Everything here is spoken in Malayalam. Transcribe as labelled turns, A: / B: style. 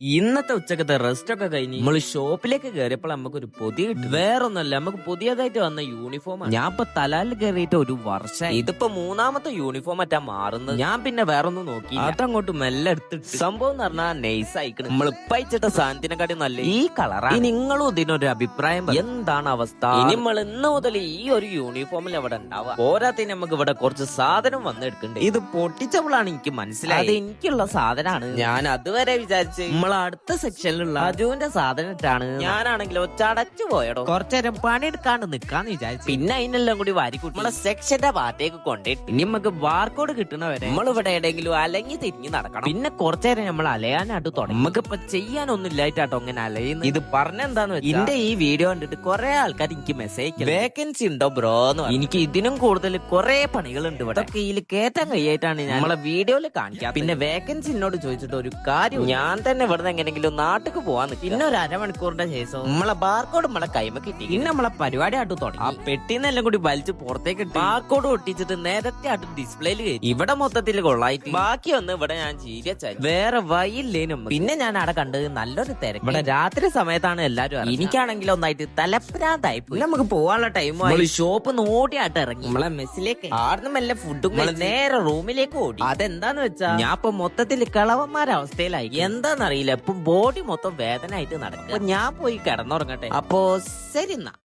A: ഇന്നത്തെ ഉച്ചക്കത്തെ റെസ്റ്റ് ഒക്കെ കഴിഞ്ഞ് നമ്മള് ഷോപ്പിലേക്ക് കയറിയപ്പോൾ നമുക്കൊരു പൊതി കിട്ടും. വേറൊന്നല്ല, നമുക്ക് പുതിയതായിട്ട് വന്ന യൂണിഫോം. ഞാൻ ഇപ്പൊ തലാലിൽ കയറിയിട്ട് ഒരു വർഷം, ഇതിപ്പോ മൂന്നാമത്തെ യൂണിഫോം ആറ്റാ മാറുന്നത്. ഞാൻ പിന്നെ വേറൊന്നും നോക്കി അതങ്ങോട്ട് മെല്ലെ എടുത്തിട്ട് സംഭവം എന്ന് പറഞ്ഞാൽ നൈസ് ആയിക്കണം. നമ്മൾ ഇപ്പൊ അയച്ചിട്ട സാധനത്തിനെക്കാട്ടി നല്ല ഈ കളറാണ്. നിങ്ങളും ഇതിനൊരു അഭിപ്രായം എന്താണ് അവസ്ഥ? ഇനി നമ്മൾ ഇന്ന് മുതൽ ഈ ഒരു യൂണിഫോമിൽ അവിടെ ഉണ്ടാവുക. പോരാത്തിന് നമുക്ക് ഇവിടെ കുറച്ച് സാധനം വന്നെടുക്കണ്ടേ. ഇത് പൊട്ടിച്ചപ്പോഴാണ് എനിക്ക് മനസ്സിലായത് എനിക്കുള്ള സാധനമാണ്. ഞാൻ അതുവരെ വിചാരിച്ച് അടുത്ത സെക്ഷനിലുള്ള അജുവിന്റെ സാധനം ഇട്ടാണ്. ഞാനാണെങ്കിലോ ചടച്ചു പോയടോ. കുറച്ചേരം പണിയെടുക്കാണ്ട് നിക്കാന്ന് വിചാരിച്ചു. പിന്നെ അതിനെല്ലാം കൂടി വാരിക്കൂട്ടി നമ്മളെ സെക്ഷന്റെ ഭാഗത്തേക്ക് കൊണ്ടിട്ട് ഇനി നമുക്ക് ബാർകോഡ് കിട്ടണവരെ നമ്മൾ ഇവിടെ എവിടെയെങ്കിലും അലങ്ങി തിരിഞ്ഞ് നടക്കണം. പിന്നെ കുറച്ചേരം നമ്മൾ അലയാനായിട്ട് തുടങ്ങി. നമുക്കിപ്പൊ ചെയ്യാനൊന്നും ഇല്ലായിട്ടാട്ടോ അങ്ങനെ അലയുന്നത്. ഇത് പറഞ്ഞെന്താന്ന് വെച്ചാൽ എന്റെ ഈ വീഡിയോ കണ്ടിട്ട് കുറെ ആൾക്കാർ എനിക്ക് മെസ്സേജ് വേക്കൻസി ഉണ്ടോ ബ്രോ എന്ന്. എനിക്ക് ഇതിനും കൂടുതൽ കുറെ പണികളുണ്ട് ഇവിടെ. ഇതിൽ കേറ്റാൻ കഴിയായിട്ടാണ് ഞാൻ നമ്മളെ വീഡിയോയിൽ കാണിക്കാം. പിന്നെ വേക്കൻസി എന്നോട് ചോദിച്ചിട്ട് ഒരു കാര്യം, ഞാൻ തന്നെ ഇവിടെ എങ്ങനെങ്കിലും നാട്ടിക്ക് പോവാന്ന്. പിന്നെ ഒരു അരമണിക്കൂറിന്റെ ശേഷം നമ്മളെ ബാർകോഡ് നമ്മളെ കൈമ കിട്ടി. പിന്നെ നമ്മളെ പരിപാടി ആയിട്ട് തുടങ്ങി. ആ പെട്ടിന്നെല്ലാം കൂടി വലിച്ച് പുറത്തേക്ക് ഇട്ട് ബാർകോഡ് ഒട്ടിച്ചിട്ട് നേരത്തെ ആയിട്ട് ഡിസ്പ്ലേയിൽ കയറ്റി. ഇവിടെ മൊത്തത്തിൽ കൊള്ളായിട്ട് ബാക്കി വന്ന് ഇവിടെ ഞാൻ ചീരിച്ചായി. വേറെ വൈയില്ലേനും. പിന്നെ ഞാൻ അവിടെ കണ്ടത് നല്ലൊരു തിരക്ക്. ഇവിടെ രാത്രി സമയത്താണ് എല്ലാരും. എനിക്കാണെങ്കിലും ഒന്നായിട്ട് തലപ്രാന്തായി പോയി. നമുക്ക് പോവാനുള്ള ടൈം ഷോപ്പ് നോട്ടിയായിട്ട് ഇറങ്ങി നമ്മളെ മെസ്സിലേക്ക്. ആടുന്ന് മെല്ലെ ഫുഡും നേരെ റൂമിലേക്ക് ഓടി. അതെന്താന്ന് വെച്ചാ ഞാൻ ഇപ്പൊ മൊത്തത്തിൽ കളവന്മാരവസ്ഥയിലായി. എന്താന്നറിയില്ല, ഇപ്പൊ ബോഡി മൊത്തം വേദന ആയിട്ട് നടക്കുക. ഞാൻ പോയി കിടന്നുറങ്ങട്ടെ. അപ്പോ ശരി എന്നാ.